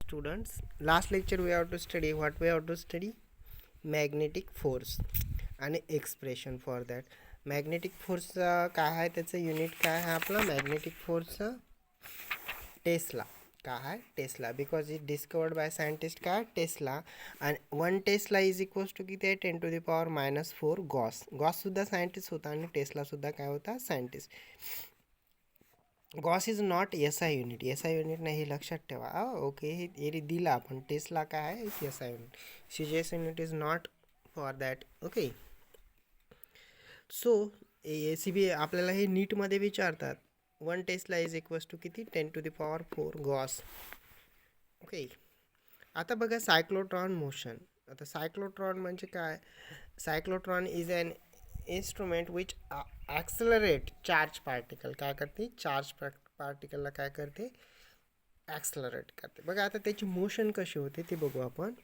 Students, last lecture we have to study what we have to study magnetic force आणि expression for that. Magnetic force काय आहे, त्याचं unit काय आहे आपला magnetic force टेस्ला. काय आहे Tesla, because it discovered by scientist काय टेस्ला. आणि 1 टेस्ला इज इक्वल्स टू किती आहे 10⁻⁻⁴ गॉस. गॉससुद्धा सायंटिस्ट होता आणि टेस्लासुद्धा काय होता scientist. Gauss is not S I unit. S I unit नाही, हे लक्षात ठेवा. ओके, हे दिला आपण. टेस्ला काय आहे S I unit. C G S unit is not for that. Okay, so A C B आपल्याला हे नीटमध्ये विचारतात. 1 टेस्ला इज इक्वल्स टू किती 10⁻⁴ गॉस. ओके, आता बघा सायक्लोट्रॉन मोशन. आता सायक्लोट्रॉन म्हणजे काय. Cyclotron is an instrument which accelerate charge particle. काय करते, चार्ज पार्टिकलला काय करते, ॲक्सलरेट करते. बघा आता त्याची मोशन कशी होते ते बघू आपण.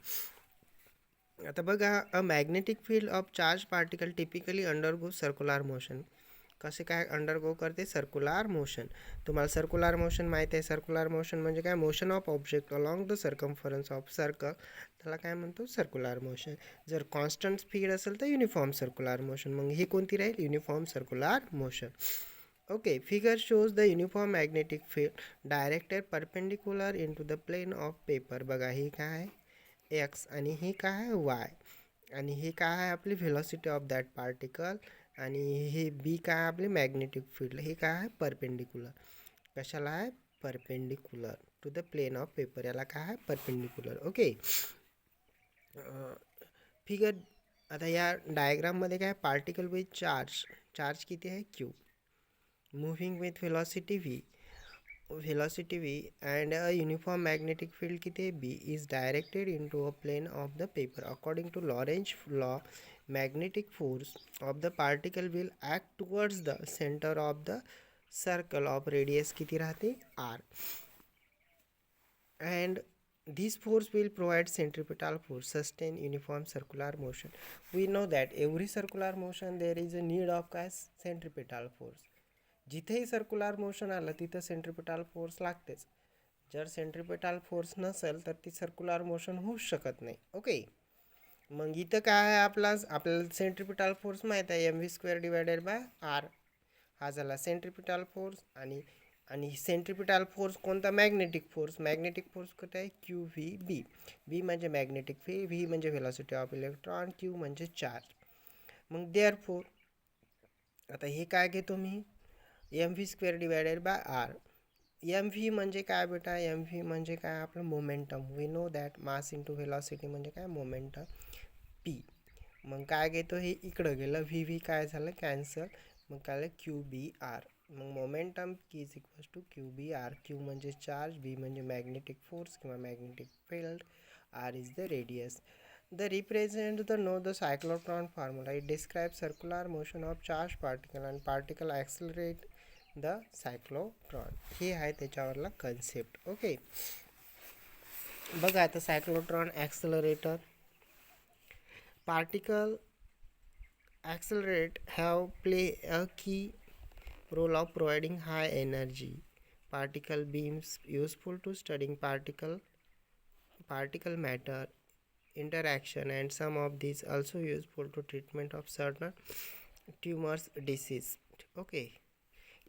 आता बघा, a magnetic field of charge particle typically undergo circular motion. कसे काय अंडरगो करते, सर्क्युलर मोशन. तुम्हाला सर्क्युलर मोशन माहीत आहे. सर्क्युलर मोशन म्हणजे काय, motion of object along the circumference of circle, त्याला काय म्हणतो सर्क्युलर मोशन. जर कॉन्स्टंट स्पीड असेल तर युनिफॉर्म सर्क्युलर मोशन. मग ही कोणती राहील, uniform circular motion. Okay, figure shows the uniform magnetic field directed perpendicular into the plane of paper. बघा ही काय आहे एक्स आणि ही काय आहे वाय, आणि ही काय आहे आपली व्हेलॉसिटी ऑफ दॅट पार्टिकल, आणि हे बी काय आहे आपली मॅग्नेटिक फील्ड. हे काय आहे परपेंडिक्युलर. कशाला आहे, perpendicular to the plane of paper. याला काय आहे परपेंडिक्युलर. Okay, figure. आता या डायग्राममध्ये काय, पार्टिकल विथ चार्ज. चार्ज किती आहे Q, moving with velocity V. velocity v and a uniform magnetic field किती b is directed into a plane of the paper. According to Lorentz law, magnetic force of the particle will act towards the center of the circle of radius किती राहते r, and this force will provide centripetal force, sustain uniform circular motion. We know that every circular motion there is a need of centripetal force. जिथेही circular motion आलं तिथं centripetal force लागतेच. जर centripetal force नसेल तर ती circular motion होऊच शकत नाही. ओके, मग इथं काय आहे आपल्याला सेंट्रिपिटल फोर्स माहीत आहे, mv² डिवायडेड बाय आर. हा झाला सेंट्रिपिटल फोर्स. आणि सेंट्रिपिटल फोर्स कोणता, मॅग्नेटिक फोर्स. मॅग्नेटिक फोर्स कुठे आहे, क्यू व्ही बी. बी म्हणजे मॅग्नेटिक फील्ड, व्ही म्हणजे व्हेलॉसिटी ऑफ इलेक्ट्रॉन, क्यू म्हणजे चार्ज. मग देअर फोर आता हे काय घेतो मी, mv² divided by r. M v म्हणजे काय बेटा, एम व्ही म्हणजे काय आपलं momentum. We know that mass into velocity म्हणजे काय मोमेंटम पी. मग काय घेतो, हे इकडं गेलं, व्ही व्ही काय झालं कॅन्सल. मग काय क्यू बी आर. मग मोमेंटम की is equals to q B r. Q म्हणजे चार्ज, बी म्हणजे मॅग्नेटिक फोर्स किंवा magnetic field, r is the radius. The represent the know the cyclotron formula. It describes circular motion of charged particle and particle accelerate the cyclotron. हे आहे त्याच्यावरला concept. Okay, बघा आता cyclotron ॲक्सलरेटर. particle accelerate have play a key role of providing high energy particle beams useful to studying particle matter interaction, and some of these also useful to treatment of certain tumors disease. Okay,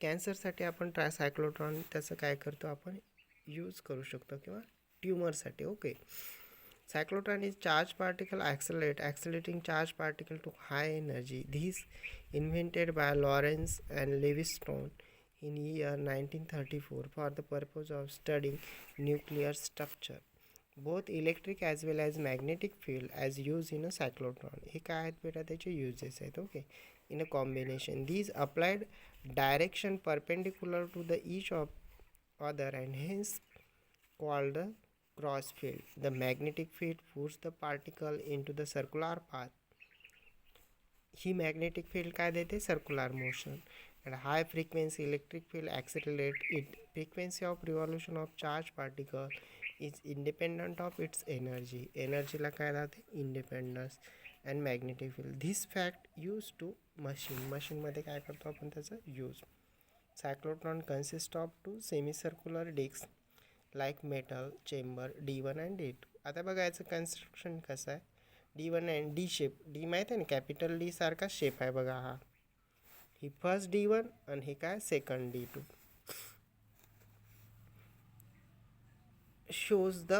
कॅन्सरसाठी आपण cyclotron त्याचं काय करतो आपण use करू शकतो किंवा ट्यूमरसाठी. Okay, cyclotron is charged particle accelerating charged particle to high energy. These invented by Lorentz and Lewis-Stone in year 1934 for the purpose of studying nuclear structure. Both electric as well as magnetic field as used in a cyclotron. हे काय आहेत बेटा त्याचे uses आहेत. Okay, in a combination these applied direction perpendicular to the each of other and hence called the cross field. The magnetic field pushes the particle into the circular path. He magnetic field काय देते, circular motion. And high frequency electric field accelerate it. Frequency of revolution of charged particle is independent of its energy. Energy ला काय राहते, independence. And magnetic field. This fact used to machine मध्ये काय करतो आपण त्याचा use. Cyclotron consists of two semicircular discs like metal chamber D1 and D2. आता बघायचं कन्स्ट्रक्शन कसं आहे. D1 and D shape. D माहीत आहे ना, कॅपिटल डी सारखा शेप आहे बघा हा. ही फर्स्ट D1 आणि हे काय second D2. shows the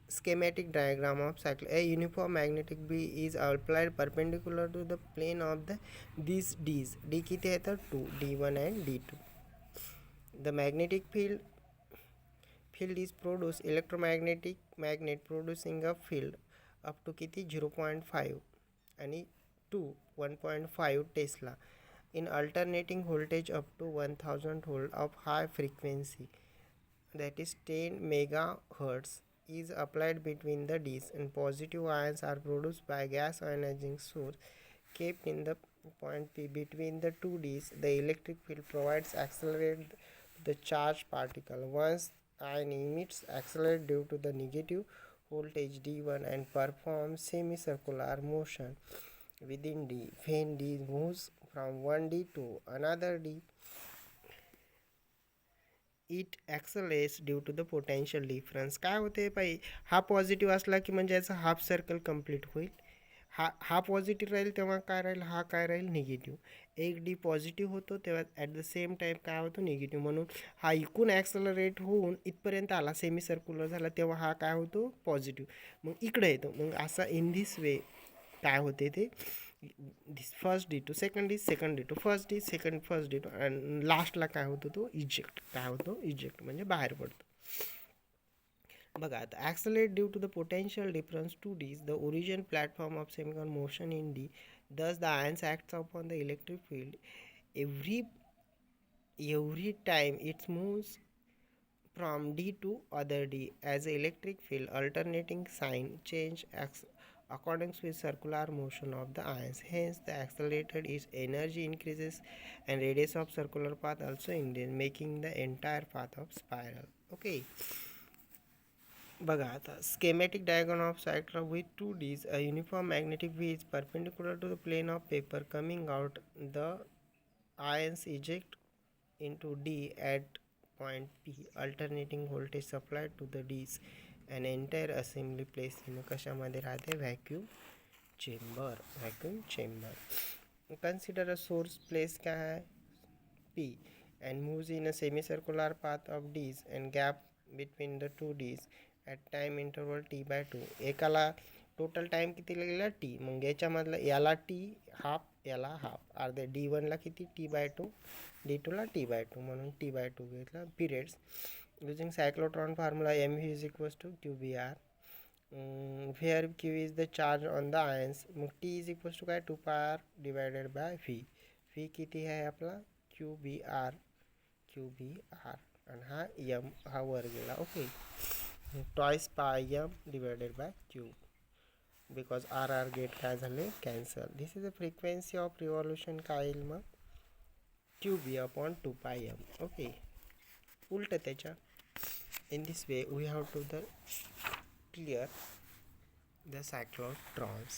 schematic diagram of cycle. A uniform magnetic B is applied perpendicular to the plane of these D's. D किती आहे तर 2, D1 and D2. The magnetic field is produced electromagnetic magnet producing a field up to किती 0.5 आणि 1.5 Tesla in alternating voltage up to 1000 volt of high frequency, that is 10 megahertz, is applied between the Ds, and positive ions are produced by gas ionizing source kept in the point P between the two Ds. The electric field provides accelerate the charged particle. Once ion emits accelerate due to the negative voltage D1 and performs semicircular motion within D. When D moves from one D to another D, it accelerates due to the potential difference. काय होते पाहिजे, हा positive असला की म्हणजे याचा half circle complete होईल. हा पॉझिटिव्ह राहील तेव्हा काय राहील, हा काय राहील निगेटिव्ह. एक डी पॉझिटिव्ह होतो तेव्हा ॲट द सेम टाईम काय होतो निगेटिव्ह. म्हणून हा इकून ॲक्सलरेट होऊन इथपर्यंत आला सेमी सर्क्युलर झाला तेव्हा हा काय होतो पॉझिटिव्ह, मग इकडे येतो. मग असा इन धिस वे काय होते ते दिस first D2 second D2 first D2 आणि लास्टला काय होतो तो इजेक्ट. काय होतो इजेक्ट म्हणजे बाहेर पडतो. बघा आता accelerate due to the potential difference 2Ds the origin platform of सेमिकॉन motion in D. Thus the ions acts upon the electric field every time it moves from D to other D, as electric field alternating sign change according with circular motion of the ions. Hence the accelerated its energy increases and radius of circular path also increases, making the entire path of spiral. Okay, बघा आता schematic diagram of cyclone with 2Ds. A uniform magnetic V is perpendicular to the plane of paper. Coming out, the ions eject into D at point P. Alternating voltage supplied to the Ds. An entire assembly placed in कशामध्ये राहते vacuum chamber. Consider a source place काय आहे P and moves in a semicircular path of Ds and gap between the two Ds at time interval T/2. एकाला total time किती लागलेला T, मग याच्यामधला याला T half याला हाफ अर्धे. D1ला किती T/2, D2ला T/2 म्हणून T/2 घेतला. Periods using cyclotron formula mv is equals to qbr, where q is the charge on the ions. मग t is equals to काय 2πr divided by v किती आहे आपला qbr आणि हा m हा वर गेला. Okay, twice pi m divided by q because r get काय झाले cancel. This is the frequency of revolution काय येईल मग qb upon 2πm. ओके, उलट त्याच्या. In this way we have to clear the cyclotrons.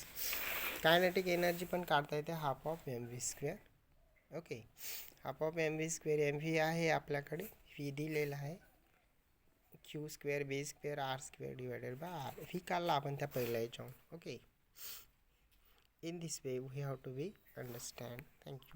Kinetic energy पण काढता येते half of mv². Okay, half of mv². mv आहे आपल्याकडे, v दिलेला आहे q² b² r² divided by r. v काढला आपण त्या पहिल्या याच्यावर. Okay, in this way we have to be understand. Thank you.